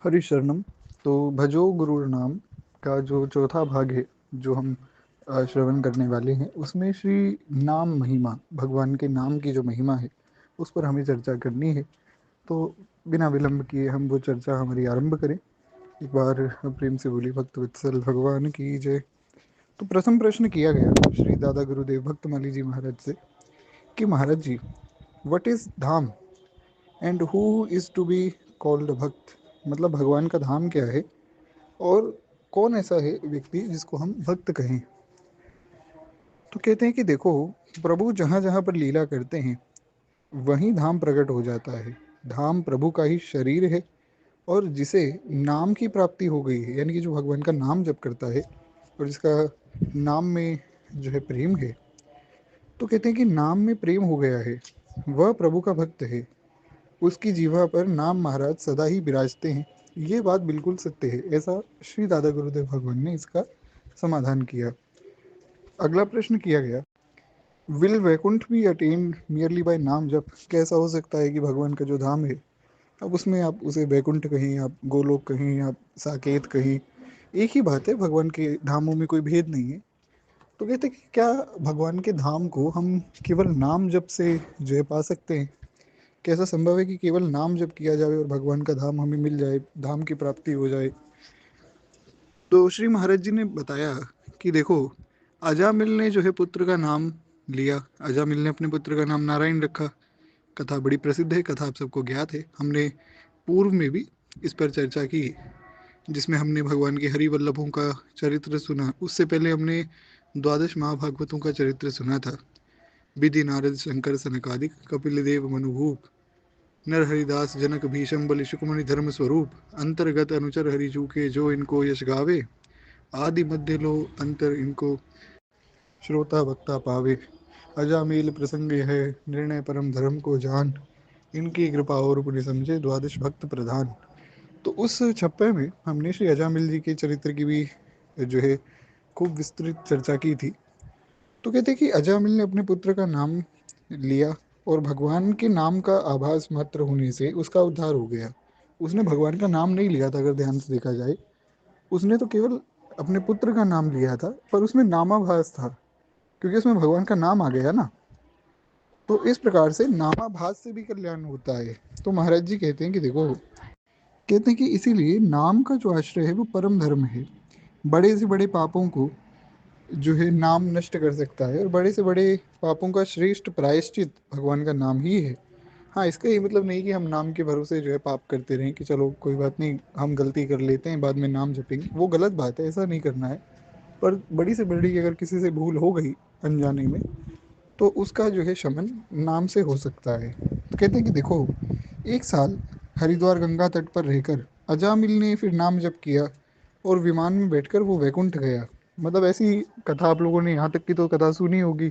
हरि शरणम। तो भजो गुरुर नाम का जो चौथा भाग है, जो हम श्रवण करने वाले हैं, उसमें श्री नाम महिमा, भगवान के नाम की जो महिमा है उस पर हमें चर्चा करनी है। तो बिना विलंब किए हम वो चर्चा हमारी आरंभ करें। एक बार प्रेम से बोली भक्त वत्सल भगवान की जय। तो प्रथम प्रश्न किया गया श्री दादा गुरुदेव भक्तमाली जी महाराज से कि Maharaj ji, what is dham and who is to be called bhakt, मतलब भगवान का धाम क्या है और कौन ऐसा है व्यक्ति जिसको हम भक्त कहें। तो कहते हैं कि देखो, प्रभु जहाँ जहाँ पर लीला करते हैं वहीं धाम प्रकट हो जाता है। धाम प्रभु का ही शरीर है, और जिसे नाम की प्राप्ति हो गई है, यानी कि जो भगवान का नाम जप करता है और जिसका नाम में जो है प्रेम है, तो कहते हैं कि नाम में प्रेम हो गया है, वह प्रभु का भक्त है। उसकी जीवा पर नाम महाराज सदा ही विराजते हैं। ये बात बिल्कुल सत्य है, ऐसा श्री दादा गुरुदेव भगवान ने इसका समाधान किया। अगला प्रश्न किया गया, will Vaikunth be attend merely by naam jap. कैसा हो सकता है कि भगवान का जो धाम है, अब उसमें आप उसे वैकुंठ कहीं, आप गोलोक कहीं, आप साकेत कहीं, एक ही बात है। भगवान के धामों में कोई भेद नहीं है। तो कहते हैं कि क्या भगवान के धाम को हम केवल नाम जप से जो है पा सकते हैं? कैसा संभव है कि केवल नाम जप किया जाए और भगवान का धाम हमें मिल जाए, धाम की प्राप्ति हो जाए? तो श्री महाराज जी ने बताया कि देखो, अजामिल ने जो है पुत्र का नाम लिया। अजामिल ने अपने पुत्र का नाम नारायण रखा। कथा बड़ी प्रसिद्ध है, कथा आप सबको ज्ञात है। हमने पूर्व में भी इस पर चर्चा की, जिसमें हमने भगवान के हरि वल्लभों का चरित्र सुना। उससे पहले हमने द्वादश महाभागवतों का चरित्र सुना था। विधि नारद शंकर सनकादिक कपिल देव मनुभूप नर हरिदास जनक भीषम बलि सुकमणि धर्म स्वरूप अंतर्गत अनुचर हरिजू के जो इनको यश गावे आदि मध्य लो अंतर इनको श्रोता वक्ता पावे। अजामेल प्रसंग है निर्णय परम धर्म को जान इनकी कृपा और पुण्य समझे द्वादश भक्त प्रधान। तो उस छप्पे में हमने श्री अजामिल जी के चरित्र की भी जो है खूब विस्तृत चर्चा की थी। तो कहते हैं कि अजामिल ने अपने पुत्र का नाम लिया और भगवान के नाम का आभास मात्र होने से उसका उद्धार हो गया। उसने भगवान का नाम नहीं लिया था, अगर ध्यान से देखा जाए। उसने तो केवल अपने पुत्र का नाम लिया था, पर उसमें नामाभास था, क्योंकि उसमें भगवान का नाम आ गया ना। तो इस प्रकार से नामाभास से भी कल्याण होता है। तो महाराज जी कहते हैं कि देखो, कहते हैं कि इसीलिए नाम का जो आश्रय है वो परम धर्म है। बड़े से बड़े पापों को जो है नाम नष्ट कर सकता है, और बड़े से बड़े पापों का श्रेष्ठ प्रायश्चित भगवान का नाम ही है। हाँ, इसका ये मतलब नहीं कि हम नाम के भरोसे जो है पाप करते रहें कि चलो कोई बात नहीं, हम गलती कर लेते हैं बाद में नाम जपेंगे, वो गलत बात है, ऐसा नहीं करना है। पर बड़ी से बड़ी अगर किसी से भूल हो गई अनजाने में, तो उसका जो है शमन नाम से हो सकता है। तो कहते हैं कि देखो, एक साल हरिद्वार गंगा तट पर रहकर अजामिल ने फिर नाम जप किया और विमान में बैठकर वो वैकुंठ गया। मतलब ऐसी कथा आप लोगों ने यहाँ तक की तो कथा सुनी होगी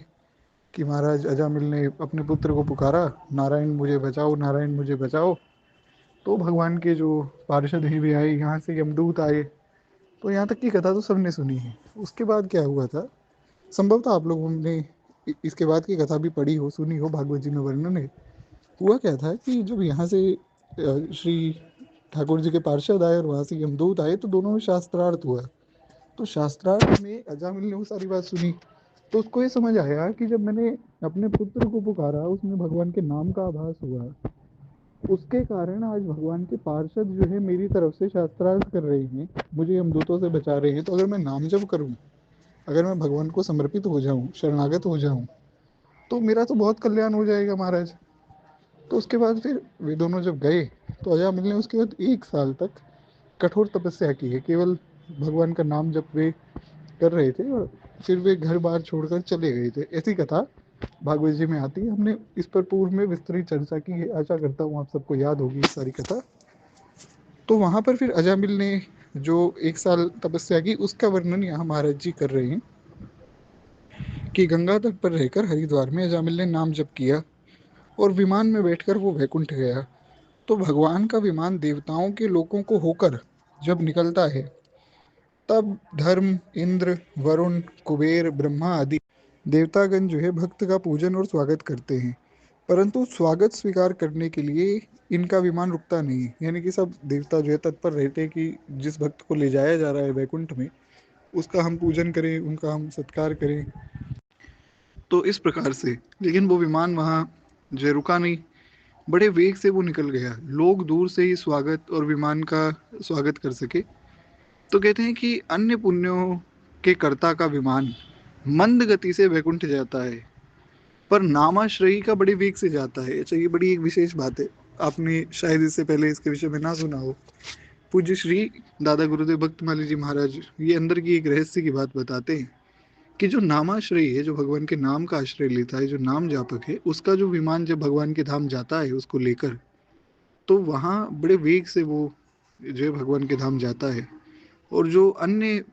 कि महाराज अजामिल ने अपने पुत्र को पुकारा, नारायण मुझे बचाओ, नारायण मुझे बचाओ। तो भगवान के जो पार्षद हैं भी आए, यहाँ से यमदूत आए। तो यहाँ तक की कथा तो सबने सुनी है। उसके बाद क्या हुआ था, संभवतः आप लोगों ने इसके बाद की कथा भी पढ़ी हो, सुनी हो, भागवत जी में वर्णन है। हुआ क्या था कि जब यहाँ से श्री ठाकुर जी के पार्षद आए और वहाँ से यमदूत आए, तो दोनों में शास्त्रार्थ हुआ। तो शास्त्रार्थ में अजामिल ने वो सारी बात सुनी। तो उसको ये समझ आया कि जब मैंने अपने पुत्र को पुकारा, उसमें भगवान के नाम का आभास हुआ, उसके कारण आज भगवान के पार्षद जो है मेरी तरफ से शास्त्रार्थ कर रहे हैं, मुझे यमदूतों से बचा रहे हैं। तो अगर मैं नाम जप करूं, अगर मैं भगवान को समर्पित हो जाऊं, शरणागत हो जाऊं, तो मेरा तो बहुत कल्याण हो जाएगा महाराज। तो उसके बाद फिर वे दोनों जब गए, तो अजामिल ने उसके बाद 1 साल तक कठोर तपस्या की है। केवल भगवान का नाम जप वे कर रहे थे, और फिर वे घर बार छोड़कर चले गए थे। ऐसी कथा भागवत जी में आती है। हमने इस पर पूर्व में विस्तृत चर्चा की है, आशा करता हूँ आप सबको याद होगी इस सारी कथा। तो वहां पर फिर अजामिल ने जो 1 साल तपस्या की, उसका वर्णन यहाँ महाराज जी कर रहे हैं कि गंगा तट पर रहकर हरिद्वार में अजामिल ने नाम जप किया और विमान में बैठकर वो वैकुंठ गया। तो भगवान का विमान देवताओं के लोकों को होकर जब निकलता है, तब धर्म, इंद्र, वरुण, कुबेर, ब्रह्मा आदि देवतागण जो है भक्त का पूजन और स्वागत करते हैं। परंतु स्वागत स्वीकार करने के लिए इनका विमान रुकता नहीं, यानी कि सब देवता जो है तत्पर रहते हैं कि जिस भक्त को ले जाया जा रहा है वैकुंठ में उसका हम पूजन करें, उनका हम सत्कार करें। तो इस प्रकार से, लेकिन वो विमान वहाँ जो है रुका नहीं, बड़े वेग से वो निकल गया, लोग दूर से ही स्वागत और विमान का स्वागत कर सके। तो कहते हैं कि अन्य पुण्यों के कर्ता का विमान मंद गति से वैकुंठ जाता है, पर नामाश्रयी का बड़े वेग से जाता है। अच्छा, ये बड़ी एक विशेष बात है, आपने शायद इससे पहले इसके विषय में ना सुना हो। पूज्य श्री दादा गुरुदेव भक्तमाली जी महाराज ये अंदर की एक रहस्य की बात बताते हैं कि जो नामाश्रयी है, जो भगवान के नाम का आश्रय लेता है, जो नाम जापक है, उसका जो विमान जब भगवान के धाम जाता है उसको लेकर, तो वहाँ बड़े वेग से वो जो है भगवान के धाम जाता है। और जो अन्य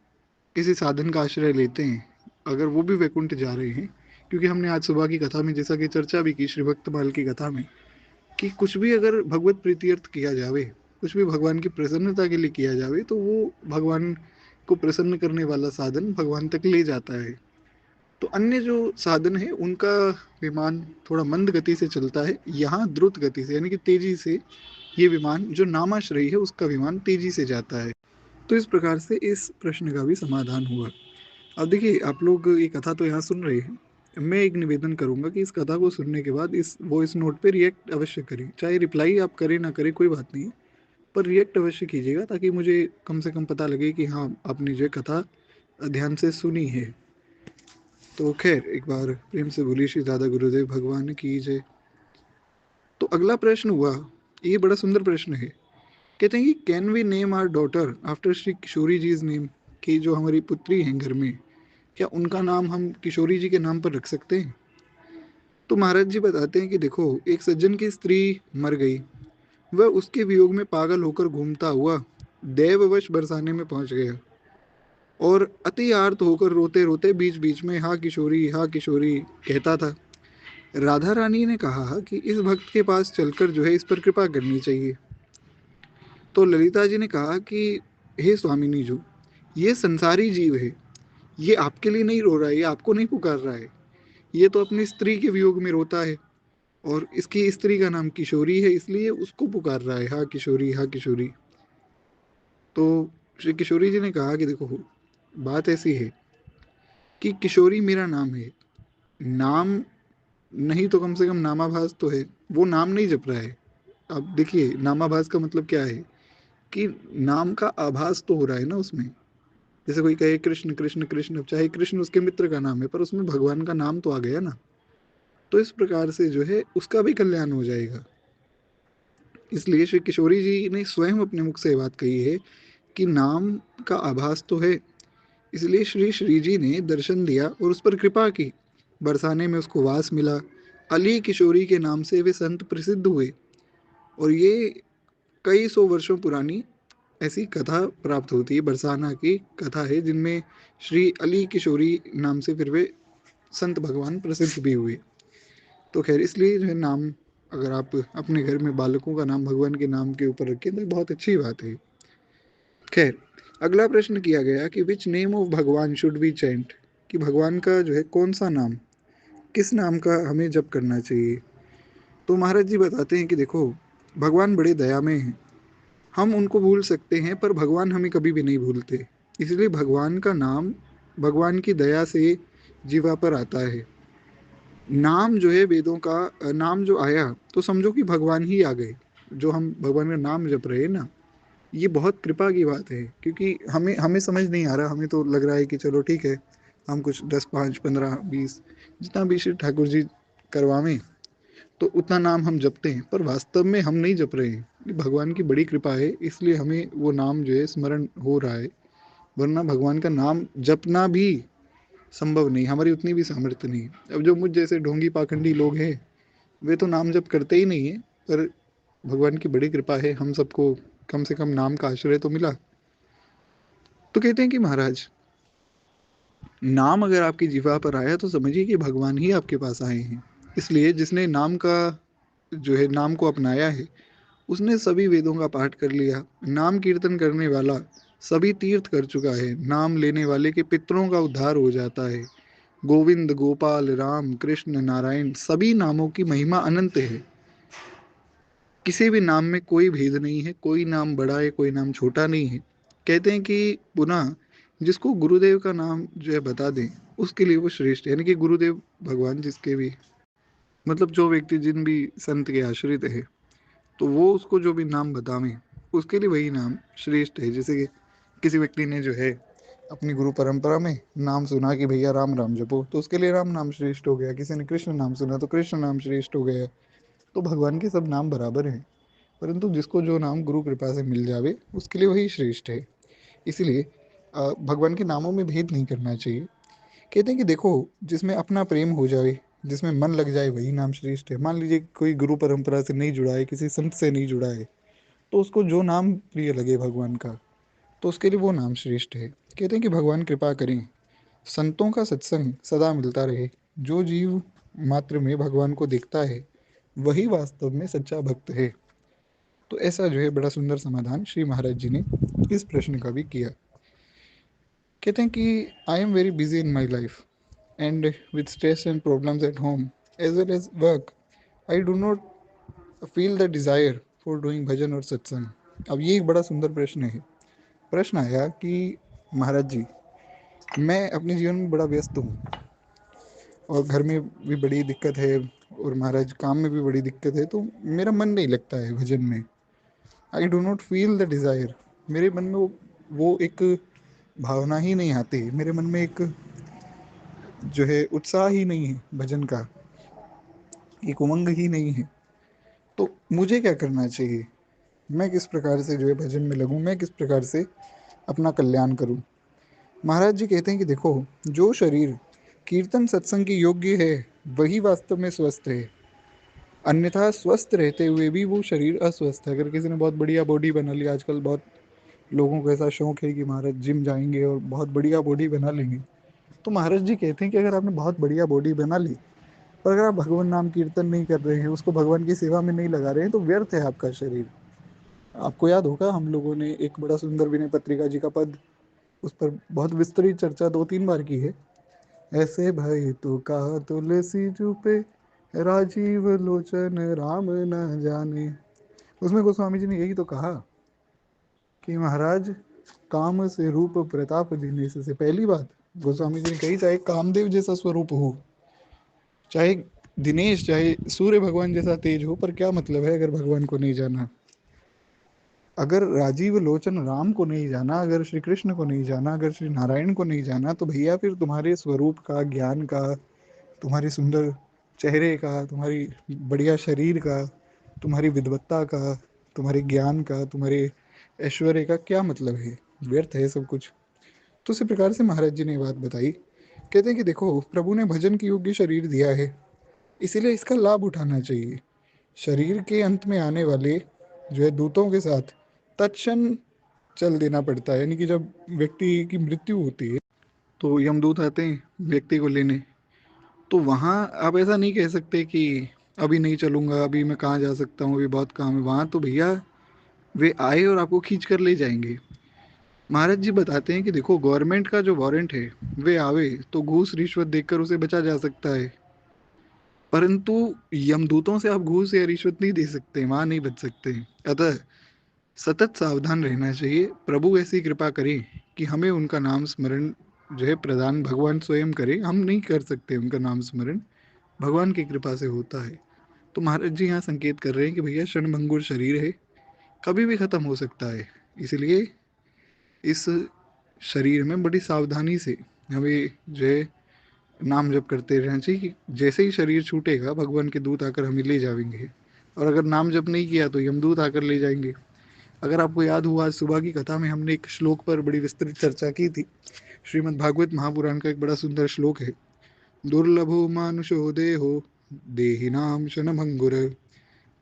किसी साधन का आश्रय लेते हैं, अगर वो भी वैकुंठ जा रहे हैं, क्योंकि हमने आज सुबह की कथा में जैसा कि चर्चा भी की श्री भक्तमाल की कथा में, कि कुछ भी अगर भगवत प्रीत्यर्थ किया जावे, कुछ भी भगवान की प्रसन्नता के लिए किया जावे, तो वो भगवान को प्रसन्न करने वाला साधन भगवान तक ले जाता है। तो अन्य जो साधन है उनका विमान थोड़ा मंद गति से चलता है, यहाँ द्रुत गति से यानी कि तेजी से ये विमान जो नामाश्रयी है उसका विमान तेजी से जाता है। तो इस प्रकार से इस प्रश्न का भी समाधान हुआ। अब देखिए, आप लोग ये कथा तो यहाँ सुन रहे हैं, मैं एक निवेदन करूंगा कि इस कथा को सुनने के बाद इस वॉइस नोट पे रिएक्ट अवश्य करें, चाहे रिप्लाई आप करें ना करें कोई बात नहीं, पर रिएक्ट अवश्य कीजिएगा, ताकि मुझे कम से कम पता लगे कि हाँ आपने जो कथा ध्यान से सुनी है। तो खैर, एक बार प्रेम से बोलिए श्री दादा गुरुदेव भगवान की जय। तो अगला प्रश्न हुआ, ये बड़ा सुंदर प्रश्न है। कहते हैं कि can we name our daughter after Shri Kishori ji name, कि जो हमारी पुत्री हैं घर में, क्या उनका नाम हम किशोरी जी के नाम पर रख सकते हैं? तो महाराज जी बताते हैं कि देखो, एक सज्जन की स्त्री मर गई, वह उसके वियोग में पागल होकर घूमता हुआ देववश बरसाने में पहुंच गया और अति आर्त होकर रोते रोते बीच बीच में हा किशोरी कहता था। राधा रानी ने कहा कि इस भक्त के पास चलकर जो है इस पर कृपा करनी चाहिए। तो ललिता जी ने कहा कि हे स्वामिनी जो, ये संसारी जीव है, ये आपके लिए नहीं रो रहा है, ये आपको नहीं पुकार रहा है, ये तो अपनी स्त्री के वियोग में रोता है, और इसकी स्त्री का नाम किशोरी है, इसलिए उसको पुकार रहा है, हा किशोरी हा किशोरी। तो श्री किशोरी जी ने कहा कि देखो, बात ऐसी है कि किशोरी मेरा नाम है, नाम नहीं तो कम से कम नामाभास तो है, वो नाम नहीं जप रहा है। अब देखिए, नामाभास का मतलब क्या है कि नाम का आभास तो हो रहा है ना उसमें। जैसे कोई कहे कृष्ण कृष्ण कृष्ण, चाहे कृष्ण उसके मित्र का नाम है, पर उसमें भगवान का नाम तो आ गया ना। तो इस प्रकार से जो है उसका भी कल्याण हो जाएगा। इसलिए श्री किशोरी जी ने स्वयं अपने मुख से बात कही है कि नाम का आभास तो है, इसलिए श्री श्री जी ने दर्शन दिया और उस पर कृपा की, बरसाने में उसको वास मिला, अली किशोरी के नाम से वे संत प्रसिद्ध हुए। और ये कई सौ वर्षों पुरानी ऐसी कथा प्राप्त होती है, बरसाना की कथा है, जिनमें श्री अली किशोरी नाम से फिर वे संत भगवान प्रसिद्ध भी हुए। तो खैर, इसलिए जो है नाम, अगर आप अपने घर में बालकों का नाम भगवान के नाम के ऊपर रखें तो बहुत अच्छी बात है। खैर, अगला प्रश्न किया गया कि विच नेम ऑफ भगवान शुड बी चैंट, कि भगवान का जो है कौन सा नाम, किस नाम का हमें जप करना चाहिए। तो महाराज जी बताते हैं कि देखो, भगवान बड़े दयामय हैं, हम उनको भूल सकते हैं पर भगवान हमें कभी भी नहीं भूलते। इसलिए भगवान का नाम भगवान की दया से जीवा पर आता है। नाम जो है वेदों का नाम जो आया, तो समझो कि भगवान ही आ गए। जो हम भगवान का नाम जप रहे हैं ना, ये बहुत कृपा की बात है, क्योंकि हमें हमें समझ नहीं आ रहा, हमें तो लग रहा है कि चलो ठीक है, हम कुछ 10 5 15 20 जितना भी श्री ठाकुर जी करवावें तो उतना नाम हम जपते हैं, पर वास्तव में हम नहीं जप रहे हैं। ये भगवान की बड़ी कृपा है, इसलिए हमें वो नाम जो है स्मरण हो रहा है, वरना भगवान का नाम जपना भी संभव नहीं, हमारी उतनी भी सामर्थ्य नहीं। अब जो मुझ जैसे ढोंगी पाखंडी लोग हैं, वे तो नाम जप करते ही नहीं है, पर भगवान की बड़ी कृपा है, हम सबको कम से कम नाम का आश्रय तो मिला। तो कहते हैं कि महाराज, नाम अगर आपकी जिह्वा पर आया तो समझिए कि भगवान ही आपके पास आए हैं। इसलिए जिसने नाम का जो है नाम को अपनाया है, उसने सभी वेदों का पाठ कर लिया। नाम कीर्तन करने वाला सभी तीर्थ कर चुका है, नाम लेने वाले के पितरों का उद्धार हो जाता है। गोविंद, गोपाल, राम, कृष्ण, नारायण, सभी नामों की महिमा अनंत है। किसी भी नाम में कोई भेद नहीं है, कोई नाम बड़ा है, कोई नाम छोटा नहीं है। कहते हैं कि पुनः जिसको गुरुदेव का नाम जो है बता दें, उसके लिए वो श्रेष्ठ है। यानी कि गुरुदेव भगवान जिसके भी, मतलब जो व्यक्ति जिन भी संत के आश्रित है, तो वो उसको जो भी नाम बतावें, उसके लिए वही नाम श्रेष्ठ है। जैसे कि किसी व्यक्ति ने जो है अपनी गुरु परंपरा में नाम सुना कि भैया राम राम जपो, तो उसके लिए राम नाम श्रेष्ठ हो गया। किसी ने कृष्ण नाम सुना तो कृष्ण नाम श्रेष्ठ हो गया। तो भगवान के सब नाम बराबर हैं, परंतु जिसको जो नाम गुरु कृपा से मिल जावे उसके लिए वही श्रेष्ठ है। इसलिए भगवान के नामों में भेद नहीं करना चाहिए। कहते हैं कि देखो, जिसमें अपना प्रेम हो जाए, जिसमें मन लग जाए, वही नाम श्रेष्ठ है। मान लीजिए कोई गुरु परंपरा से नहीं जुड़ा है, किसी संत से नहीं जुड़ा है, तो उसको जो नाम प्रिय लगे भगवान का, तो उसके लिए वो नाम श्रेष्ठ है। कहते हैं कि भगवान कृपा करें, संतों का सत्संग सदा मिलता रहे। जो जीव मात्र में भगवान को देखता है, वही वास्तव में सच्चा भक्त है। तो ऐसा जो है बड़ा सुंदर समाधान श्री महाराज जी ने इस प्रश्न का भी किया। कहते हैं कि I am very busy in my life and with stress and problems at home as well as work, I do not feel the desire for doing bhajan और सत्संग। अब ये एक बड़ा सुंदर प्रश्न है। प्रश्न आया कि महाराज जी, मैं अपने जीवन में बड़ा व्यस्त हूँ और घर में भी बड़ी दिक्कत है, और महाराज काम में भी बड़ी दिक्कत है, तो मेरा मन नहीं लगता है भजन में। I do not feel the desire, मेरे मन में वो एक भावना ही नहीं आती, मेरे मन में एक जो है उत्साह ही नहीं है भजन का, एक उमंग ही नहीं है। तो मुझे क्या करना चाहिए? मैं किस प्रकार से जो है भजन में लगूं, मैं किस प्रकार से अपना कल्याण करूं? महाराज जी कहते हैं कि देखो, जो शरीर कीर्तन सत्संग की योग्य है, वही वास्तव में स्वस्थ है। अन्यथा स्वस्थ रहते हुए भी वो शरीर अस्वस्थ है। अगर किसी ने बहुत बढ़िया बॉडी बना ली, आजकल बहुत लोगों को ऐसा शौक है कि महाराज जिम जाएंगे और बहुत बढ़िया बॉडी बना लेंगे, तो महाराज जी कहते हैं कि अगर आपने बहुत बढ़िया बॉडी बना ली, पर अगर आप भगवान नाम कीर्तन नहीं कर रहे हैं, उसको भगवान की सेवा में नहीं लगा रहे हैं, तो व्यर्थ है आपका शरीर। आपको याद होगा, हम लोगों ने एक बड़ा सुंदर विनय पत्रिका जी का पद, उस पर बहुत विस्तृत चर्चा 2-3 बार की है। ऐसे भाई तो कहा तुलसी चुपे, राजीव लोचन राम न जाने। उसमें गोस्वामी जी ने यही तो कहा कि महाराज, काम से रूप प्रताप दिनेश, से पहली बात गोस्वामी जी ने कही, चाहे कामदेव जैसा स्वरूप हो, चाहे दिनेश, चाहे सूर्य भगवान जैसा तेज हो, पर क्या मतलब है अगर भगवान को नहीं जाना? अगर राजीव लोचन राम को नहीं जाना, अगर श्री कृष्ण को नहीं जाना, अगर श्री नारायण को नहीं जाना, तो भैया फिर तुम्हारे स्वरूप का, ज्ञान का, तुम्हारी सुंदर चेहरे का, तुम्हारी बढ़िया शरीर का, तुम्हारी विद्वत्ता का, तुम्हारे ज्ञान का, तुम्हारे ऐश्वर्य का क्या मतलब है? व्यर्थ है सब कुछ। तो इसी प्रकार से महाराज जी ने बात बताई। कहते हैं कि देखो, प्रभु ने भजन की योग्य शरीर दिया है, इसीलिए इसका लाभ उठाना चाहिए। शरीर के अंत में आने वाले जो है दूतों के साथ तत्क्षण चल देना पड़ता है। यानी कि जब व्यक्ति की मृत्यु होती है, तो यमदूत आते हैं व्यक्ति को लेने। तो वहाँ आप ऐसा नहीं कह सकते कि अभी नहीं चलूंगा, अभी मैं कहाँ जा सकता हूँ, अभी बहुत काम है। वहाँ तो भैया वे आए और आपको खींच कर ले जाएंगे। महाराज जी बताते हैं कि देखो, गवर्नमेंट का जो वारंट है, वे आवे तो घूस रिश्वत देकर उसे बचा जा सकता है, परंतु यमदूतों से आप घूस या रिश्वत नहीं दे सकते, वहां नहीं बच सकते। अतः सतत सावधान रहना चाहिए। प्रभु ऐसी कृपा करें कि हमें उनका नाम स्मरण जो है प्रदान भगवान स्वयं करे। हम नहीं कर सकते उनका नाम स्मरण, भगवान की कृपा से होता है। तो महाराज जी यहाँ संकेत कर रहे हैं कि भैया क्षणभंगुर शरीर है, कभी भी खत्म हो सकता है। इसलिए इस शरीर में बड़ी सावधानी से हमें जो है नाम जप करते रहना चाहिए कि जैसे ही शरीर छूटेगा, भगवान के दूत आकर हमें ले जाएंगे। और अगर नाम जप नहीं किया तो यमदूत आकर ले जाएंगे। अगर आपको याद हुआ, आज सुबह की कथा में हमने एक श्लोक पर बड़ी विस्तृत चर्चा की थी। श्रीमद् भागवत महापुराण का एक बड़ा सुंदर श्लोक है, दुर्लभो मानुषो देहो देहिनाम शनभंगुर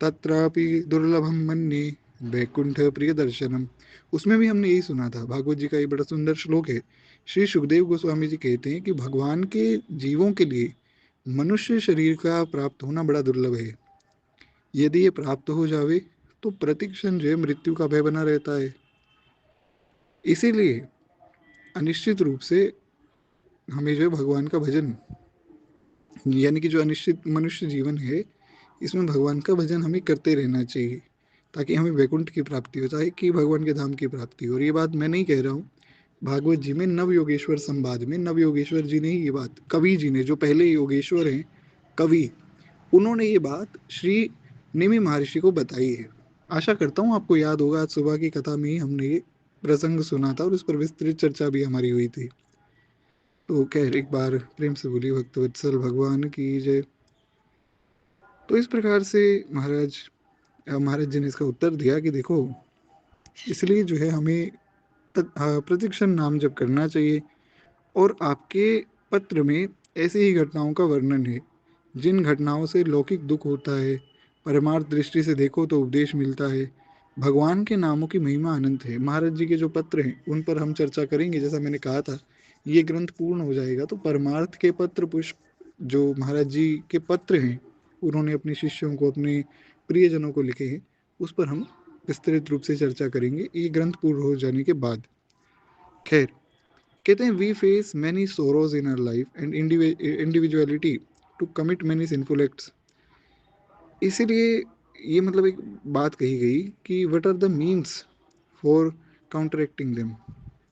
तत्रापि दुर्लभम मन्ये वैकुंठ प्रिय दर्शनम। उसमें भी हमने यही सुना था। भागवत जी का ये बड़ा सुंदर श्लोक है। श्री सुखदेव गोस्वामी जी कहते हैं कि भगवान के जीवों के लिए मनुष्य शरीर का प्राप्त होना बड़ा दुर्लभ है। यदि ये प्राप्त हो जावे तो प्रतिक्षण जो है मृत्यु का भय बना रहता है। इसीलिए अनिश्चित रूप से हमें जो है भगवान का भजन, यानी कि जो अनिश्चित मनुष्य जीवन है, इसमें भगवान का भजन हमें करते रहना चाहिए, ताकि हमें वैकुंठ की प्राप्ति हो, चाहे कि भगवान के धाम की प्राप्ति हो। और ये बात मैं नहीं कह रहा हूँ, भागवत जी में नव योगेश्वर संवाद में नव योगेश्वर जी ने ही ये बात, कवि जी ने, जो पहले योगेश्वर हैं कवि, उन्होंने ये बात श्री निमि महर्षि को बताई है। आशा करता हूँ आपको याद होगा, आज सुबह की कथा में ही हमने ये प्रसंग सुना था और उस पर विस्तृत चर्चा भी हमारी हुई थी। तो खैर, एक बार प्रेम से बोली भक्तवत्सल भगवान की जय। तो इस प्रकार से महाराज जी ने इसका उत्तर दिया कि देखो, इसलिए जो है हमें प्रतिक्षण नाम जप करना चाहिए। और आपके पत्र में ऐसी ही घटनाओं का वर्णन है, जिन घटनाओं से लौकिक दुख होता है, परमार्थ दृष्टि से देखो तो उपदेश मिलता है। भगवान के नामों की महिमा अनंत है। महाराज जी के जो पत्र हैं उन पर हम चर्चा करेंगे। जैसा मैंने कहा था, ये ग्रंथ पूर्ण हो जाएगा तो परमार्थ के पत्र पुष्प, जो महाराज जी के पत्र हैं, उन्होंने अपने शिष्यों को, अपने प्रियजनों को लिखे हैं, उस पर हम विस्तृत रूप से चर्चा करेंगे ये ग्रंथ पूर्ण हो जाने के बाद। खैर, कहते हैं we face many sorrows in our life and individuality to commit many sinful acts. इसीलिए ये मतलब एक बात कही गई कि what are the means for counteracting them,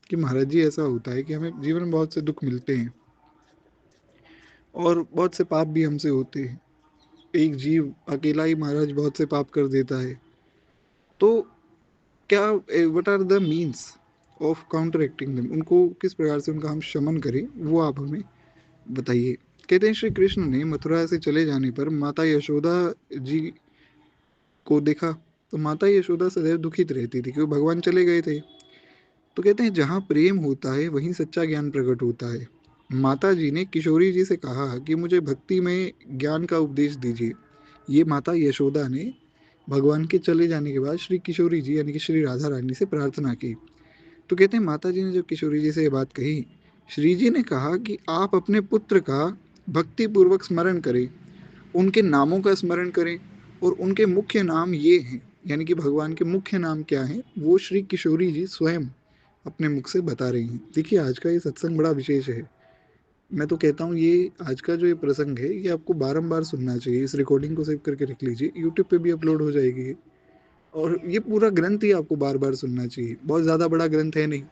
कि महाराज जी ऐसा होता है कि हमें जीवन में बहुत से दुख मिलते हैं और बहुत से पाप भी हमसे होते हैं। एक जीव अकेला ही महाराज बहुत से पाप कर देता है। तो क्या, what are the means of counteracting them, उनको किस प्रकार से उनका हम शमन करें, वो आप हमें बताइए। कहते हैं श्री कृष्ण ने मथुरा से चले जाने पर माता यशोदा जी को देखा, तो माता यशोदा सदैव दुखित रहती थी क्योंकि भगवान चले गए थे। तो कहते हैं जहाँ प्रेम होता है वहीं सच्चा ज्ञान प्रकट होता है। माता जी ने किशोरी जी से कहा कि मुझे भक्ति में ज्ञान का उपदेश दीजिए। ये माता यशोदा ने भगवान के चले जाने के बाद श्री किशोरी जी यानी कि श्री राधा रानी से प्रार्थना की। तो कहते हैं माता जी ने जब किशोरी जी से ये बात कही, श्री जी ने कहा कि आप अपने पुत्र का भक्ति पूर्वक स्मरण करें, उनके नामों का स्मरण करें, और उनके मुख्य नाम ये हैं, यानी कि भगवान के मुख्य नाम क्या हैं, वो श्री किशोरी जी स्वयं अपने मुख से बता रही हैं। देखिए, आज का ये सत्संग बड़ा विशेष है। मैं तो कहता हूँ ये आज का जो ये प्रसंग है, ये आपको बारंबार सुनना चाहिए। इस रिकॉर्डिंग को सेव करके रख लीजिए, यूट्यूब पे भी अपलोड हो जाएगी ये। और ये पूरा ग्रंथ ही आपको बार बार सुनना चाहिए। बहुत ज़्यादा बड़ा ग्रंथ है नहीं।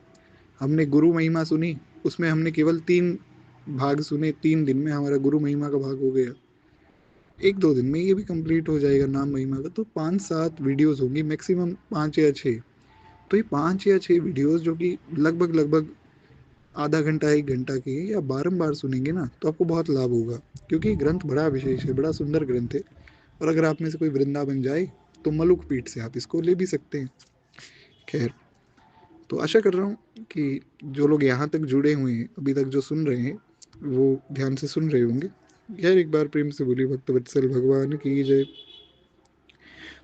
हमने गुरु महिमा सुनी, उसमें हमने केवल 3 भाग सुने, 3 दिन में हमारा गुरु महिमा का भाग हो गया। 1-2 दिन में ये भी कंप्लीट हो जाएगा नाम महिमा का। तो 5-7 वीडियोस होंगी, मैक्सिमम 5 या 6। तो ये 5 या 6 वीडियोस जो कि लगभग लगभग आधा घंटा 1 घंटा की है, या बारंबार सुनेंगे ना तो आपको बहुत लाभ होगा, क्योंकि ग्रंथ बड़ा विशेष है, बड़ा सुंदर ग्रंथ है। और अगर आप में से कोई वृंदावन जाए तो मलुक पीठ से आप इसको ले भी सकते हैं। खैर, तो आशा कर रहा हूँ कि जो लोग यहाँ तक जुड़े हुए हैं, अभी तक जो सुन रहे हैं, वो ध्यान से सुन रहे होंगे। खैर, एक बार प्रेम से बोली भक्त वत्सल भगवान की जय।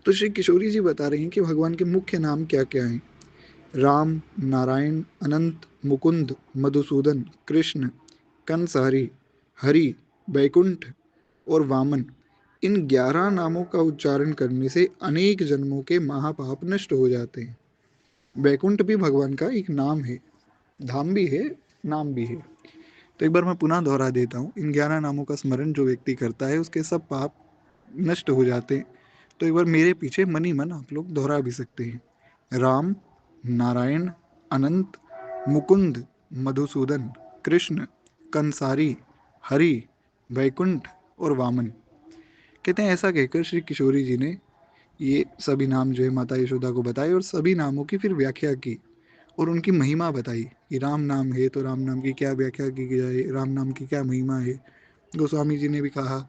तो श्री किशोरी जी बता रही हैं कि भगवान के मुख्य नाम क्या क्या हैं। राम, नारायण, अनंत, मुकुंद, मधुसूदन, कृष्ण, कंसहरी, हरि, बैकुंठ और वामन। इन 11 नामों का उच्चारण करने से अनेक जन्मों के महापाप नष्ट हो जाते हैं। बैकुंठ भी भगवान का एक नाम है, धाम भी है, नाम भी है। तो एक बार मैं पुनः दोहरा देता हूँ, इन 11 नामों का स्मरण जो व्यक्ति करता है उसके सब पाप नष्ट हो जाते हैं। तो एक बार मेरे पीछे मन ही मन आप लोग दोहरा भी सकते हैं। राम, नारायण, अनंत, मुकुंद, मधुसूदन, कृष्ण, कंसारी, हरि, वैकुंठ और वामन। कहते हैं ऐसा कहकर श्री किशोरी जी ने ये सभी नाम जो है माता यशोदा को बताए, और सभी नामों की फिर व्याख्या की और उनकी महिमा बताई कि राम नाम है तो राम नाम की क्या व्याख्या की जाए, राम नाम की क्या महिमा है। गोस्वामी जी ने भी कहा,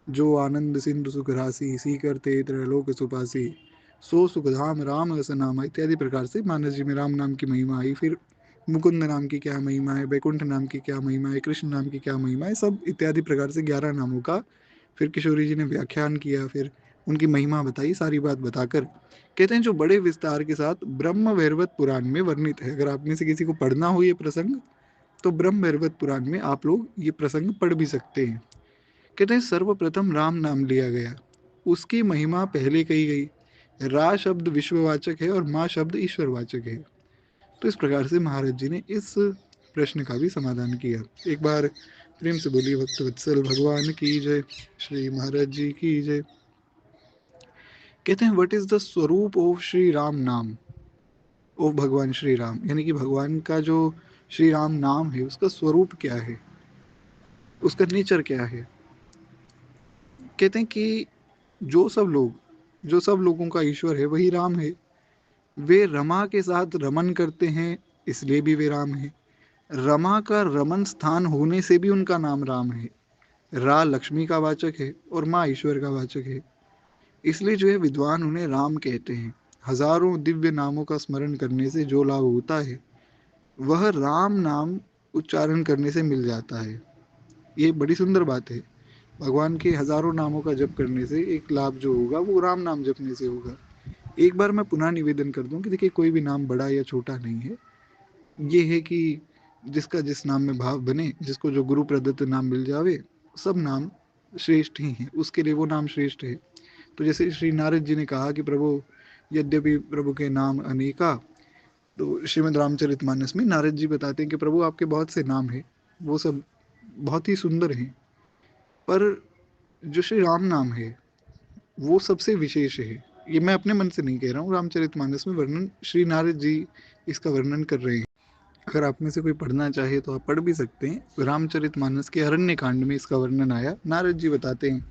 जो आनंद सिंधु सुख राशि सी करते त्रैलोक सुपासी, सो सुख धाम राम रस नामा, इत्यादि प्रकार से मानस जी में राम नाम की महिमा आई। फिर मुकुंद नाम की क्या महिमा है, बैकुंठ नाम की क्या महिमा है, कृष्ण नाम की क्या महिमा है, सब इत्यादि प्रकार से 11 नामों का फिर किशोरी जी ने व्याख्यान किया, फिर उनकी महिमा बताई, सारी बात बताकर कहते हैं जो बड़े विस्तार के साथ ब्रह्म वैवर्त पुराण में वर्णित है। अगर आप में से किसी को पढ़ना हो ये प्रसंग, तो ब्रह्म वैवर्त पुराण में आप लोग ये प्रसंग पढ़ भी सकते हैं। कहते हैं सर्वप्रथम राम नाम लिया गया, उसकी महिमा पहले कही गई। रा शब्द विश्ववाचक है और माँ शब्द ईश्वरवाचक है। तो इस प्रकार से महाराज जी ने इस प्रश्न का भी समाधान किया। एक बार प्रेम से बोलिए भक्त वत्सल भगवान की जय, श्री महाराज जी की जय। कहते हैं व्हाट इज द स्वरूप ऑफ श्री राम नाम, ओ भगवान श्री राम, यानी कि भगवान का जो श्री राम नाम है उसका स्वरूप क्या है, उसका नेचर क्या है। कहते हैं कि जो सब लोगों का ईश्वर है वही राम है। वे रमा के साथ रमन करते हैं, इसलिए भी वे राम है। रमा का रमन स्थान होने से भी उनका नाम राम है। रा लक्ष्मी का वाचक है और माँ ईश्वर का वाचक है, इसलिए जो है विद्वान उन्हें राम कहते हैं। हजारों दिव्य नामों का स्मरण करने से जो लाभ होता है वह राम नाम उच्चारण करने से मिल जाता है। ये बड़ी सुंदर बात है। भगवान के हजारों नामों का जप करने से एक लाभ जो होगा वो राम नाम जपने से होगा। एक बार मैं पुनः निवेदन कर दूं कि देखिए कोई भी नाम बड़ा या छोटा नहीं है। ये है कि जिसका जिस नाम में भाव बने, जिसको जो गुरु प्रदत्त नाम मिल जावे, सब नाम श्रेष्ठ ही हैं, उसके लिए वो नाम श्रेष्ठ है। तो जैसे श्री नारद जी ने कहा कि प्रभु यद्यपि प्रभु के नाम अनेका, तो श्रीमद् रामचरितमानस में नारद जी बताते हैं कि प्रभु आपके बहुत से नाम हैं, वो सब बहुत ही सुंदर हैं, पर जो श्री राम नाम है वो सबसे विशेष है। ये मैं अपने मन से नहीं कह रहा हूँ, रामचरितमानस में वर्णन श्री नारद जी इसका वर्णन कर रहे हैं। अगर आप में से कोई पढ़ना चाहे तो आप पढ़ भी सकते हैं। रामचरितमानस के अरण्य कांड में इसका वर्णन आया। नारद जी बताते हैं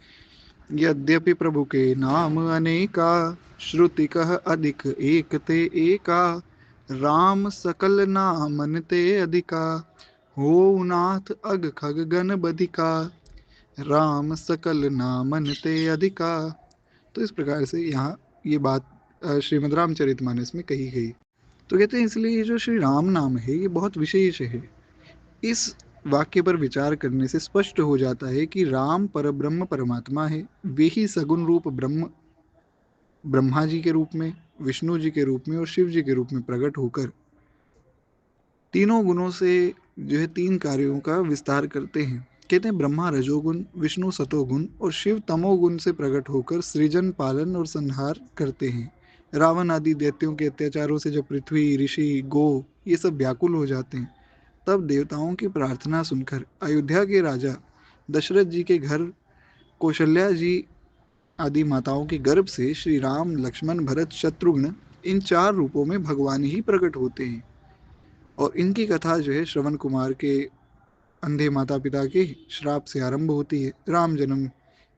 यद्यपि प्रभु के नाम अनेका, श्रुति कह अधिक एक ते एका, राम सकल नामन ते अधिका, हो नाथ अग खग गण बधिका, राम सकल नामन ते अधिका। तो इस प्रकार से यहाँ ये बात श्रीमद् रामचरितमानस में कही गई। तो कहते हैं इसलिए ये जो श्री राम नाम है ये बहुत विशेष है। इस वाक्य पर विचार करने से स्पष्ट हो जाता है कि राम परब्रह्म परमात्मा है। वे ही सगुण रूप ब्रह्म, ब्रह्मा जी के रूप में, विष्णु जी के रूप में और शिव जी के रूप में प्रकट होकर तीनों गुणों से जो है तीन कार्यों का विस्तार करते हैं। कहते हैं ब्रह्मा रजोगुण, विष्णु सतोगुण और शिव तमोगुण से प्रकट होकर सृजन पालन और संहार करते हैं। रावण आदि दैत्यों के अत्याचारों से जब पृथ्वी ऋषि गो ये सब व्याकुल हो जाते हैं, तब देवताओं की प्रार्थना सुनकर अयोध्या के राजा दशरथ जी के घर कौशल्या जी आदि माताओं के गर्भ से श्री राम लक्ष्मण भरत शत्रुघ्न इन चार रूपों में भगवान ही प्रकट होते हैं। और इनकी कथा जो है श्रवण कुमार के अंधे माता पिता के श्राप से आरंभ होती है। राम जन्म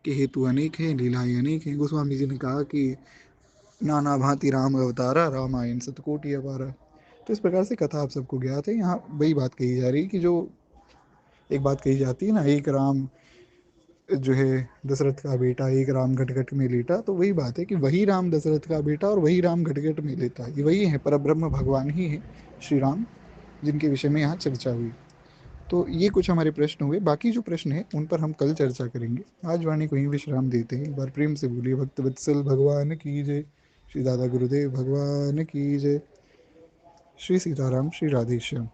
के हेतु अनेक हैं, लीलाएं अनेक हैं। गोस्वामी जी ने कहा कि नाना भांति राम अवतारा, रामायण सतकोटि अपारा। तो इस प्रकार से कथा आप सबको ज्ञात है। यहाँ वही बात कही जा रही है कि जो एक बात कही जाती है ना, एक राम जो है दशरथ का बेटा, एक राम घटघट में लेटा, तो वही बात है कि वही राम दशरथ का बेटा और वही राम घटघट में लेटा, ये वही है, परब्रह्म भगवान ही है श्री राम, जिनके विषय में यहाँ चर्चा हुई। तो ये कुछ हमारे प्रश्न हुए। बाकी जो प्रश्न है उन पर हम कल चर्चा करेंगे। आज वाणी को ही विश्राम देते हैं। एक बार प्रेम से बोलिए भक्त वत्सल भगवान की जय, श्री दादा गुरुदेव भगवान की जय, श्री सीताराम, श्री राधेश्याम।